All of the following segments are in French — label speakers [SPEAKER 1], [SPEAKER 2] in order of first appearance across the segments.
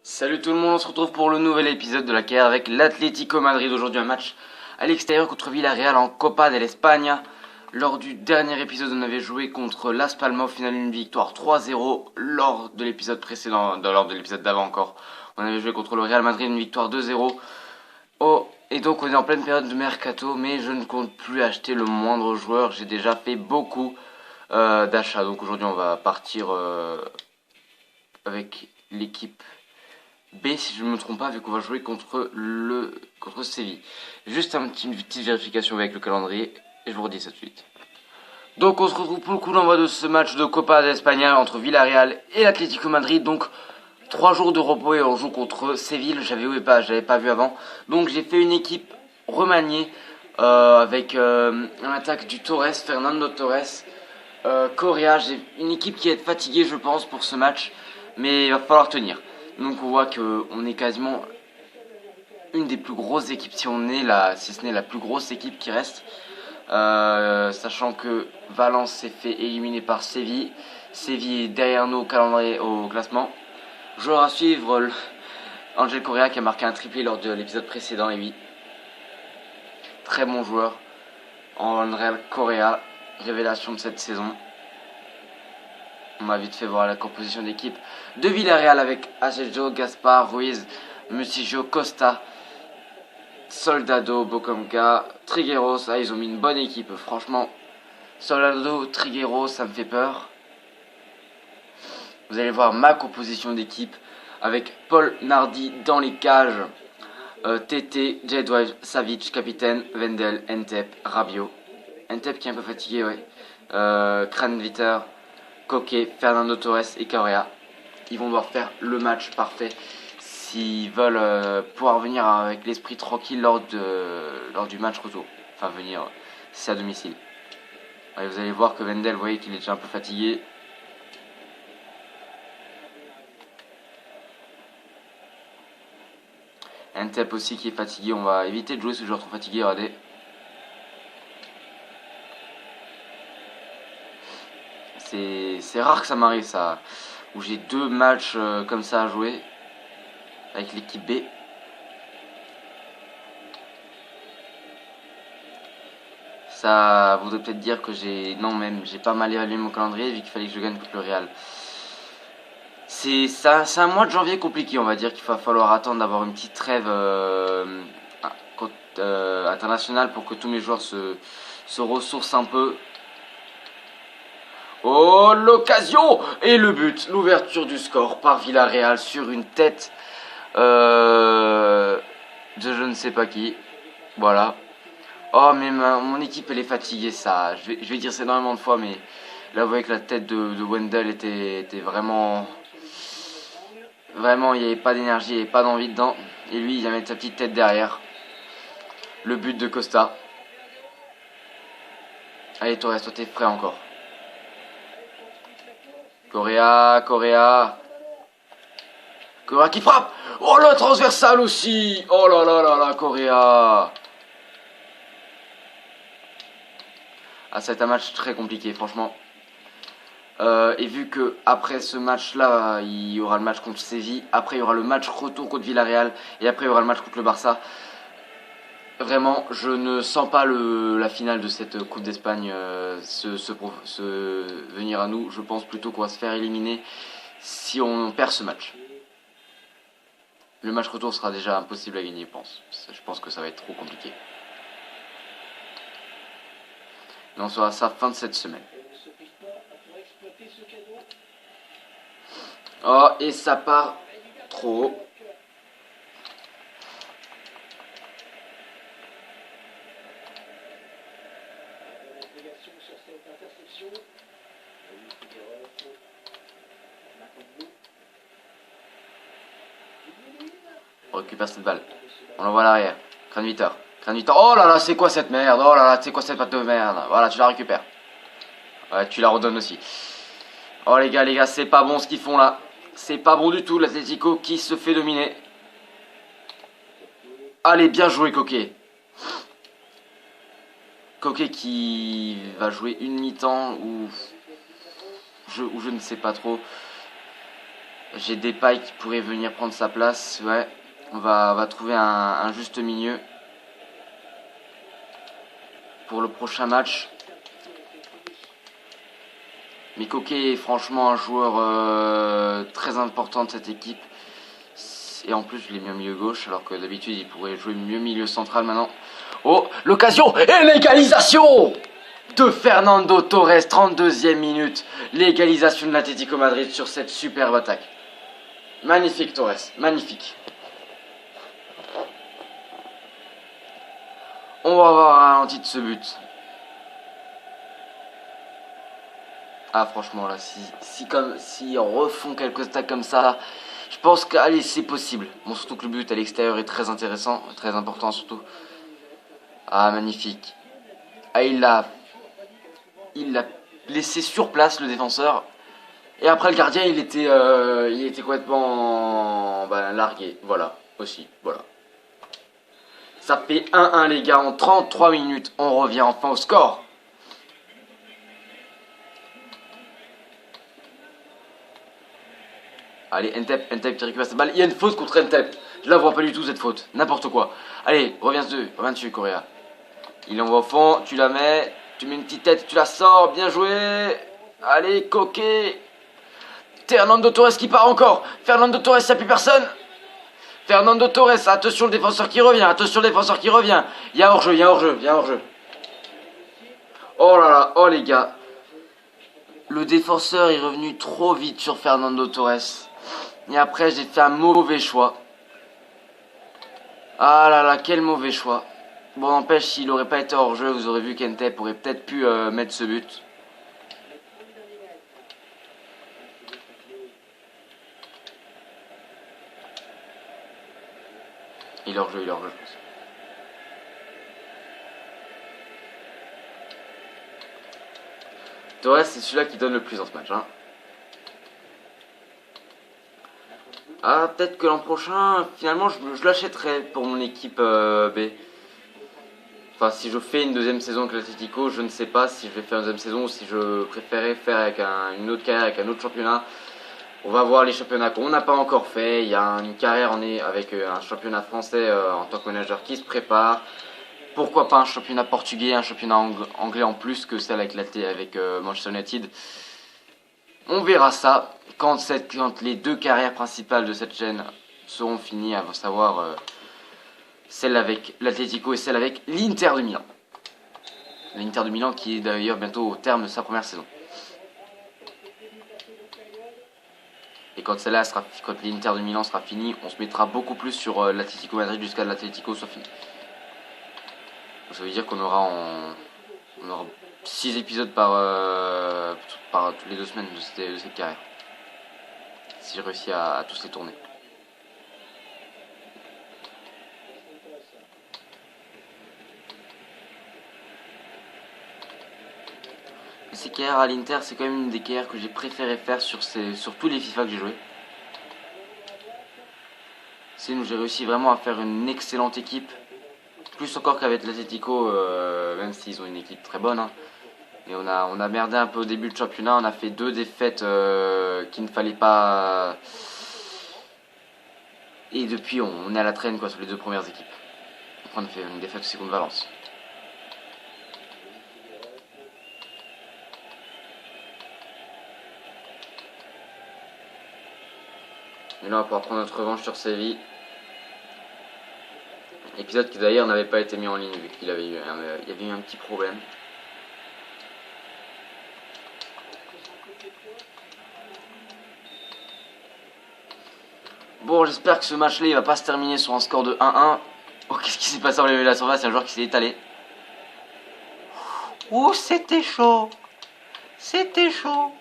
[SPEAKER 1] Salut tout le monde, on se retrouve pour le nouvel épisode de la carrière avec l'Atlético Madrid. Aujourd'hui un match à l'extérieur contre Villarreal en Copa del España. Lors du dernier épisode, on avait joué contre Las Palmas, au final une victoire 3-0. Lors de l'épisode précédent, lors de l'épisode d'avant encore, on avait joué contre le Real Madrid, une victoire 2-0. Oh, et donc on est en pleine période de mercato, mais je ne compte plus acheter le moindre joueur. J'ai déjà fait beaucoup d'achats, donc aujourd'hui on va partir avec l'équipe B si je ne me trompe pas, vu qu'on va jouer contre Séville. Juste une petite vérification avec le calendrier et je vous redis ça tout de suite. Donc on se retrouve pour le coup d'envoi de ce match de Copa d'Espagne entre Villarreal et l'Atlético Madrid. Donc 3 jours de repos et on joue contre Séville. J'avais pas vu avant. Donc j'ai fait une équipe remaniée avec un attaque du Torres, Fernando Torres, Correa. J'ai une équipe qui est fatiguée je pense pour ce match, mais il va falloir tenir. Donc on voit qu'on est quasiment une des plus grosses équipes, si ce n'est la plus grosse équipe qui reste. Sachant que Valence s'est fait éliminer par Séville. Séville est derrière nous au calendrier, au classement. Joueur à suivre, Angel Correa qui a marqué un triplé lors de l'épisode précédent, et oui. Très bon joueur. Angel Correa, révélation de cette saison. On m'a vite fait voir la composition d'équipe de Villarreal avec Asenjo, Gaspar, Ruiz, Musillo, Costa, Soldado, Bokomka, Trigueros. Ah, ils ont mis une bonne équipe, franchement. Soldado, Trigueros, ça me fait peur. Vous allez voir ma composition d'équipe avec Paul Nardi dans les cages, TT, Jedwaj, Savic, capitaine, Wendel, Entep, Rabiot. Entep qui est un peu fatigué, ouais. Kranviter, Koke, Fernando Torres et Correa. Ils vont devoir faire le match parfait s'ils veulent pouvoir venir avec l'esprit tranquille lors du match retour. Enfin venir, c'est à domicile. Ouais, vous allez voir que Wendel, vous voyez qu'il est déjà un peu fatigué. Entep aussi qui est fatigué, on va éviter de jouer ce joueur trop fatigué, regardez. C'est rare que ça m'arrive ça, où j'ai 2 matchs comme ça à jouer avec l'équipe B. Ça voudrait peut-être dire que j'ai pas mal évalué mon calendrier vu qu'il fallait que je gagne contre le Real. C'est un mois de janvier compliqué, on va dire qu'il va falloir attendre d'avoir une petite trêve internationale pour que tous mes joueurs se ressourcent un peu. Oh, l'occasion et le but, l'ouverture du score par Villarreal sur une tête de je ne sais pas qui. Voilà. Oh, mais mon équipe elle est fatiguée, ça. Je vais dire ça énormément de fois, mais là vous voyez que la tête de Wendell était vraiment. Vraiment, il n'y avait pas d'énergie, il n'y avait pas d'envie dedans. Et lui, il a mis sa petite tête derrière. Le but de Costa. Allez, Torres, toi t'es prêt encore. Correa qui frappe. Oh, le transversal aussi. Oh là là là là, Correa. Ah, ça va être un match très compliqué, franchement. Et vu que après ce match-là, il y aura le match contre Séville, après il y aura le match retour contre Villarreal, et après il y aura le match contre le Barça. Vraiment, je ne sens pas la finale de cette Coupe d'Espagne venir à nous. Je pense plutôt qu'on va se faire éliminer si on perd ce match. Le match retour sera déjà impossible à gagner, je pense. Je pense que ça va être trop compliqué. Mais on saura ça fin de cette semaine. Oh, et ça part trop haut. On récupère cette balle. On l'envoie à l'arrière. Kranviter. Oh là là, c'est quoi cette merde? Oh là là, c'est quoi cette patte de merde? Voilà, tu la récupères. Ouais, tu la redonnes aussi. Oh les gars, c'est pas bon ce qu'ils font là. C'est pas bon du tout, l'Atlético qui se fait dominer. Allez, bien joué, Coquet. Coquet qui va jouer une mi-temps ou je ne sais pas trop. J'ai Depay qui pourrait venir prendre sa place. Ouais, on va trouver un juste milieu pour le prochain match. Mais Koké est franchement un joueur très important de cette équipe. Et en plus, je l'ai mis au milieu gauche, alors que d'habitude, il pourrait jouer mieux milieu central maintenant. Oh, l'occasion et l'égalisation de Fernando Torres, 32e minute. L'égalisation de l'Atlético Madrid sur cette superbe attaque. Magnifique Torres, magnifique. On va avoir un ralenti de ce but. Ah franchement là, si on refont quelques attaques comme ça, je pense que allez c'est possible. Bon surtout que le but à l'extérieur est très intéressant, très important surtout. Ah magnifique. Ah il l'a laissé sur place le défenseur. Et après le gardien il était complètement largué. Voilà aussi voilà. Ça fait 1-1 les gars en 33 minutes. On revient enfin au score. Allez, Ntep qui récupère cette balle. Il y a une faute contre Ntep. Je la vois pas du tout cette faute. N'importe quoi. Allez, reviens dessus, Correa. Il envoie au fond, tu la mets. Tu mets une petite tête, tu la sors. Bien joué. Allez, Coquet. Fernando Torres qui part encore. Fernando Torres, il n'y a plus personne. Fernando Torres, attention le défenseur qui revient. Attention le défenseur qui revient. Il y a hors-jeu, il y a hors-jeu, il y a hors-jeu. Oh là là, oh les gars. Le défenseur est revenu trop vite sur Fernando Torres. Et après, j'ai fait un mauvais choix. Ah là là, quel mauvais choix. Bon, n'empêche, s'il n'aurait pas été hors jeu, vous aurez vu qu'Ntep aurait peut-être pu mettre ce but. Il est hors jeu, je pense. Torres, c'est celui-là qui donne le plus dans ce match. Hein. Ah, peut-être que l'an prochain, finalement, je l'achèterai pour mon équipe B. Enfin, si je fais une deuxième saison avec l'Atlético, je ne sais pas si je vais faire une deuxième saison ou si je préférais faire avec une autre carrière, avec un autre championnat. On va voir les championnats qu'on n'a pas encore fait. Il y a une carrière avec un championnat français en tant que manager qui se prépare. Pourquoi pas un championnat portugais, un championnat anglais en plus que celle avec Manchester United. On verra ça quand les deux carrières principales de cette chaîne seront finies, à savoir celle avec l'Atlético et celle avec l'Inter de Milan. L'Inter de Milan qui est d'ailleurs bientôt au terme de sa première saison. Et quand l'Inter de Milan sera fini, on se mettra beaucoup plus sur l'Atlético Madrid jusqu'à l'Atlético soit fini. Donc ça veut dire qu'on aura 6 épisodes par toutes les 2 semaines de cette carrière. Si j'ai réussi à tous les tourner. Ces carrières à l'Inter, c'est quand même une des carrières que j'ai préféré faire sur tous les FIFA que j'ai joué. C'est où j'ai réussi vraiment à faire une excellente équipe. Plus encore qu'avec l'Atlético, même s'ils ont une équipe très bonne. Hein. Mais on a merdé un peu au début de championnat. On a fait 2 défaites qu'il ne fallait pas. Et depuis, on est à la traîne quoi, sur les 2 premières équipes. Après, on a fait une défaite aussi contre Valence. Et là, on va pouvoir prendre notre revanche sur Séville. Épisode qui d'ailleurs n'avait pas été mis en ligne vu qu'il y avait eu un petit problème. Bon, j'espère que ce match-là, il va pas se terminer sur un score de 1-1. Oh, qu'est-ce qui s'est passé en la surface? Il y a un joueur qui s'est étalé. Oh, c'était chaud. C'était chaud.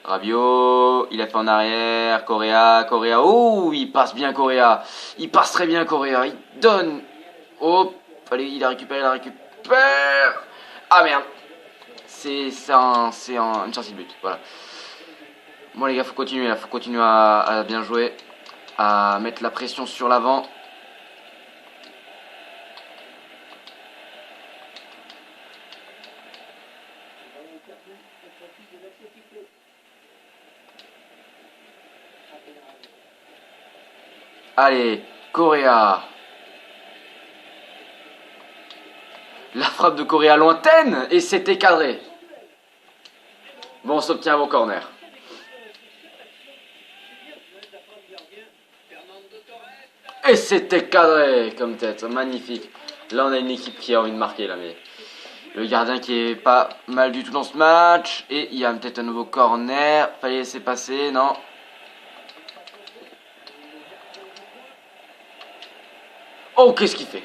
[SPEAKER 1] Rabiot, il a fait en arrière, Correa, oh, il passe bien Correa, il passe très bien Correa, il donne, oh, allez, il la récupère, ah merde, c'est une sortie de but, voilà. Bon les gars, faut continuer là, faut continuer à bien jouer, à mettre la pression sur l'avant. Allez, Correa. La frappe de Correa lointaine et c'était cadré. Bon, on s'obtient un beau corner. Et c'était cadré comme tête, magnifique. Là, on a une équipe qui a envie de marquer là, mais le gardien qui est pas mal du tout dans ce match. Et il y a peut-être un nouveau corner. Fallait laisser passer, non? Oh, qu'est-ce qu'il fait?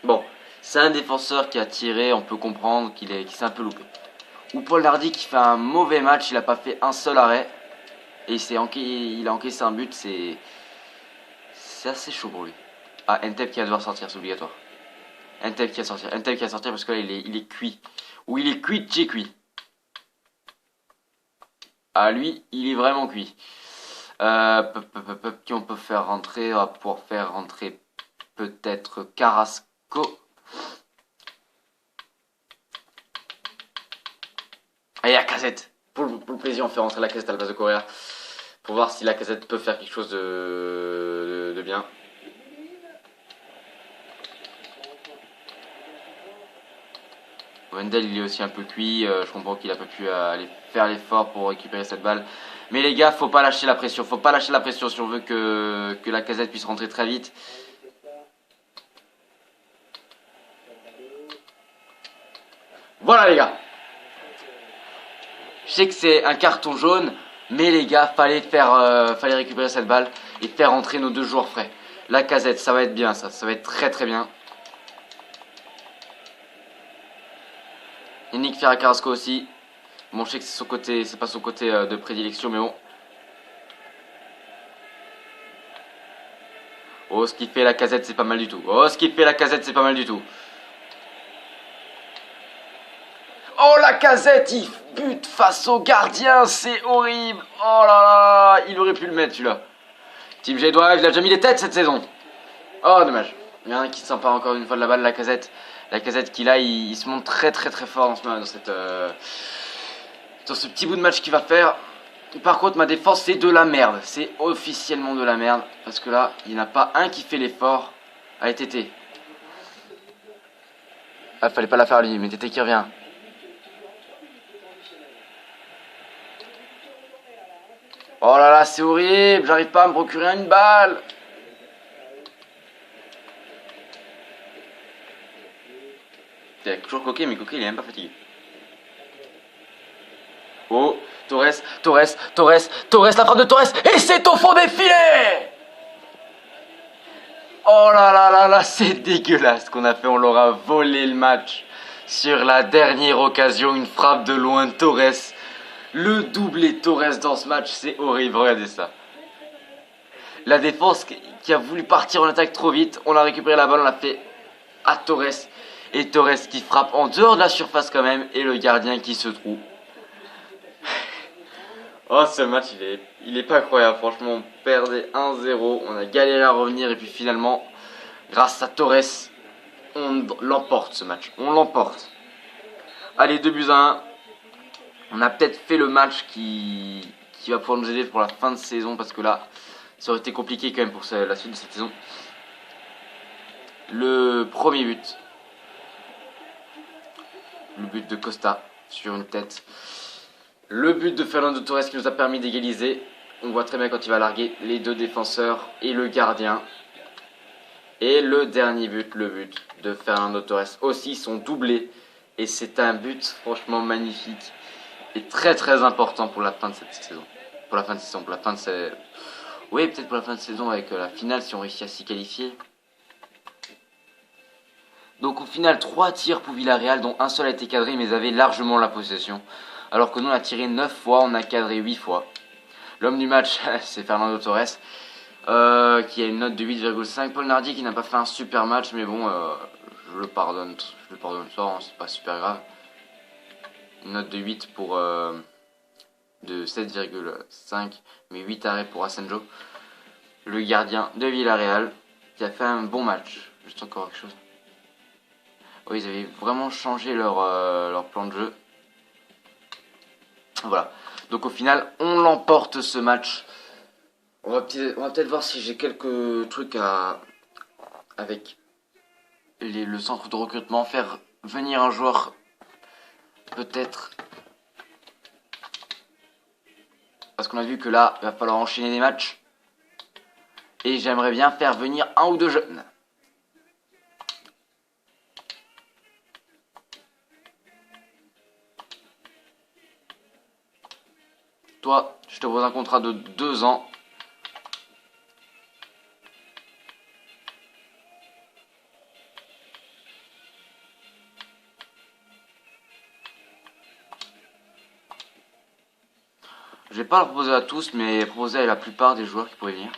[SPEAKER 1] Bon, c'est un défenseur qui a tiré, on peut comprendre qu'il s'est un peu loupé. Ou Paul Nardi qui fait un mauvais match, il n'a pas fait un seul arrêt. Et il a encaissé un but, c'est assez chaud pour lui. Ah, Ntep qui va devoir sortir, c'est obligatoire. Ntep qui va sortir parce que là il est cuit. Ou il est cuit, j'ai cuit. Ah, lui, il est vraiment cuit. Qui on peut faire rentrer? On va pouvoir faire rentrer peut-être Carrasco. Et la Casette. Pour le plaisir, on fait rentrer la Casette à la place de Correa. Pour voir si la Casette peut faire quelque chose de bien. Wendell, il est aussi un peu cuit. Je comprends qu'il a pas pu aller faire l'effort pour récupérer cette balle. Mais les gars, faut pas lâcher la pression. Faut pas lâcher la pression si on veut que la Casette puisse rentrer très vite. Voilà les gars. Je sais que c'est un carton jaune, mais les gars, fallait récupérer cette balle et faire rentrer nos deux joueurs frais. La Casette, ça va être bien, ça va être très très bien. Et Nick Ferra Carrasco aussi. Bon, je sais que c'est son côté, c'est pas son côté de prédilection, mais bon. Oh, ce qu'il fait la Casette, c'est pas mal du tout. Oh, ce qu'il fait la Casette, c'est pas mal du tout. Oh, la Casette, il bute face au gardien, c'est horrible. Oh là là, il aurait pu le mettre celui-là. Team G Drive, il a déjà mis des têtes cette saison. Oh, dommage. Il y en a un qui s'empare encore une fois de la balle, la Casette. La Casette qui là, il se montre très très très fort dans ce petit bout de match qu'il va faire. Par contre, ma défense, c'est de la merde. C'est officiellement de la merde. Parce que là, il n'y en a pas un qui fait l'effort. Allez, Tété. Ah, fallait pas la faire lui, mais Tété qui revient. Oh là là, c'est horrible. J'arrive pas à me procurer une balle. Il a toujours Coquet, mais Coquet, il est même pas fatigué. Oh, Torres, la frappe de Torres, et c'est au fond des filets. Oh là là là là, c'est dégueulasse ce qu'on a fait, on leur a volé le match. Sur la dernière occasion, une frappe de loin de Torres. Le doublé Torres dans ce match, c'est horrible, regardez ça. La défense qui a voulu partir en attaque trop vite, on a récupéré la balle, on l'a fait à Torres. Et Torres qui frappe en dehors de la surface quand même, et le gardien qui se trouve. Oh, ce match, il est pas incroyable. Franchement, on perdait 1-0. On a galéré à revenir. Et puis finalement, grâce à Torres, on l'emporte ce match. On l'emporte. Allez, 2-1. On a peut-être fait le match qui va pouvoir nous aider pour la fin de saison. Parce que là, ça aurait été compliqué quand même pour la suite de cette saison. Le premier but. Le but de Costa sur une tête. Le but de Fernando Torres qui nous a permis d'égaliser. On voit très bien quand il va larguer les deux défenseurs et le gardien. Et le dernier but, le but de Fernando Torres aussi, sont doublés. Et c'est un but franchement magnifique et très très important pour la fin de cette saison. Pour la fin de saison, pour la fin de cette... Oui, peut-être pour la fin de saison avec la finale si on réussit à s'y qualifier. Donc au final, 3 tirs pour Villarreal, dont un seul a été cadré, mais ils avaient largement la possession. Alors que nous, on a tiré 9 fois, on a cadré 8 fois. L'homme du match, c'est Fernando Torres, qui a une note de 8,5. Paul Nardi qui n'a pas fait un super match, mais bon, je le pardonne ça, hein, c'est pas super grave. Une note de 8 pour... de 7,5, mais 8 arrêts pour Asenjo. Le gardien de Villarreal, qui a fait un bon match. Juste encore quelque chose. Oui, ils avaient vraiment changé leur plan de jeu. Voilà. Donc au final, on l'emporte ce match On va peut-être voir si j'ai quelques trucs à avec le centre de recrutement, faire venir un joueur peut-être, parce qu'on a vu que là il va falloir enchaîner des matchs et j'aimerais bien faire venir un ou deux jeunes. Toi, je te propose un contrat de 2 ans. Je vais pas le proposer à tous, mais proposer à la plupart des joueurs qui pourraient venir.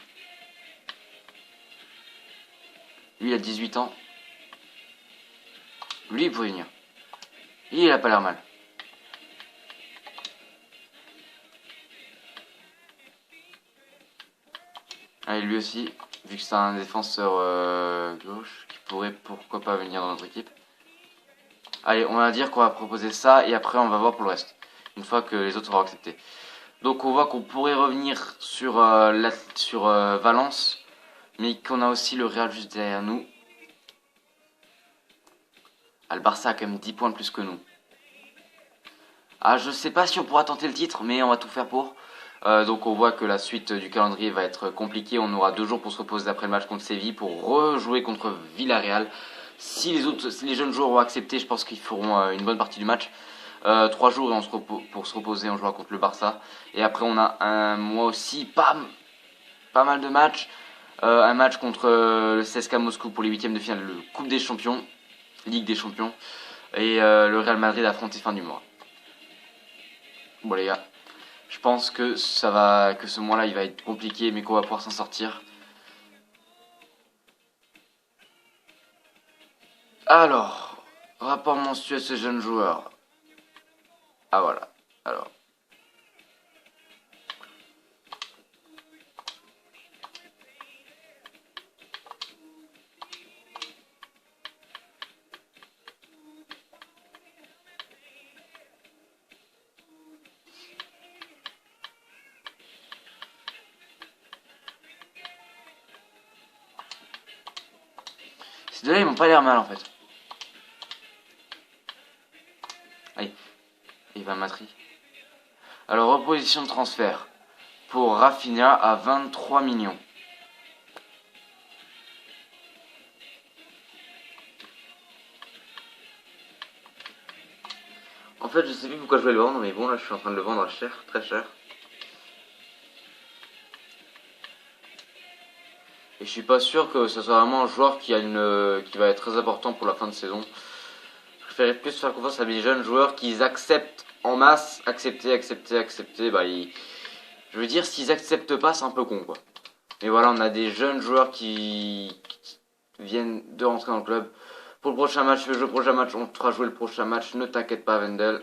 [SPEAKER 1] Lui, il a 18 ans. Lui, il pourrait venir. Il a pas l'air mal. Allez, lui aussi, vu que c'est un défenseur gauche, qui pourrait pourquoi pas venir dans notre équipe. Allez, on va dire qu'on va proposer ça et après on va voir pour le reste. Une fois que les autres auront accepté. Donc on voit qu'on pourrait revenir sur, Valence, mais qu'on a aussi le Real juste derrière nous. Ah, le Barça a quand même 10 points de plus que nous. Ah, je sais pas si on pourra tenter le titre, mais on va tout faire pour. Donc on voit que la suite du calendrier va être compliquée. On aura 2 jours pour se reposer après le match contre Séville pour rejouer contre Villarreal. Si les jeunes joueurs ont accepté, je pense qu'ils feront une bonne partie du match. 3 jours et pour se reposer, on jouera contre le Barça. Et après on a un mois aussi, pas mal de matchs. Un match contre le CSKA Moscou pour les huitièmes de finale de Coupe des Champions, Ligue des Champions. Et le Real Madrid affronté fin du mois. Bon les gars, je pense que ce mois-là il va être compliqué, mais qu'on va pouvoir s'en sortir. Alors, rapport mensuel ce jeune joueur. Ah voilà. Alors. Ces deux-là ils m'ont pas l'air mal en fait. Allez, il va Matri. Alors, reposition de transfert pour Rafinha à 23 millions. En fait, je sais plus pourquoi je vais le vendre, mais bon, là, je suis en train de le vendre à cher, très cher. Et je suis pas sûr que ce soit vraiment un joueur qui va être très important pour la fin de saison. Je préférerais plus faire confiance à des jeunes joueurs qui acceptent en masse, accepter. Bah, je veux dire, s'ils acceptent pas, c'est un peu con, quoi. Mais voilà, on a des jeunes joueurs qui viennent de rentrer dans le club. Pour le prochain match, le prochain match, on te fera jouer le prochain match. Ne t'inquiète pas, Wendel.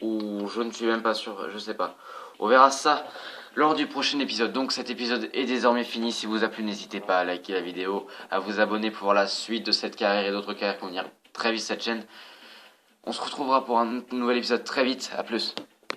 [SPEAKER 1] Ou je ne suis même pas sûr, je sais pas. On verra ça lors du prochain épisode. Donc cet épisode est désormais fini. Si vous a plu, n'hésitez pas à liker la vidéo, à vous abonner pour voir la suite de cette carrière et d'autres carrières qui vont venir très vite sur cette chaîne. On se retrouvera pour un nouvel épisode très vite. A plus.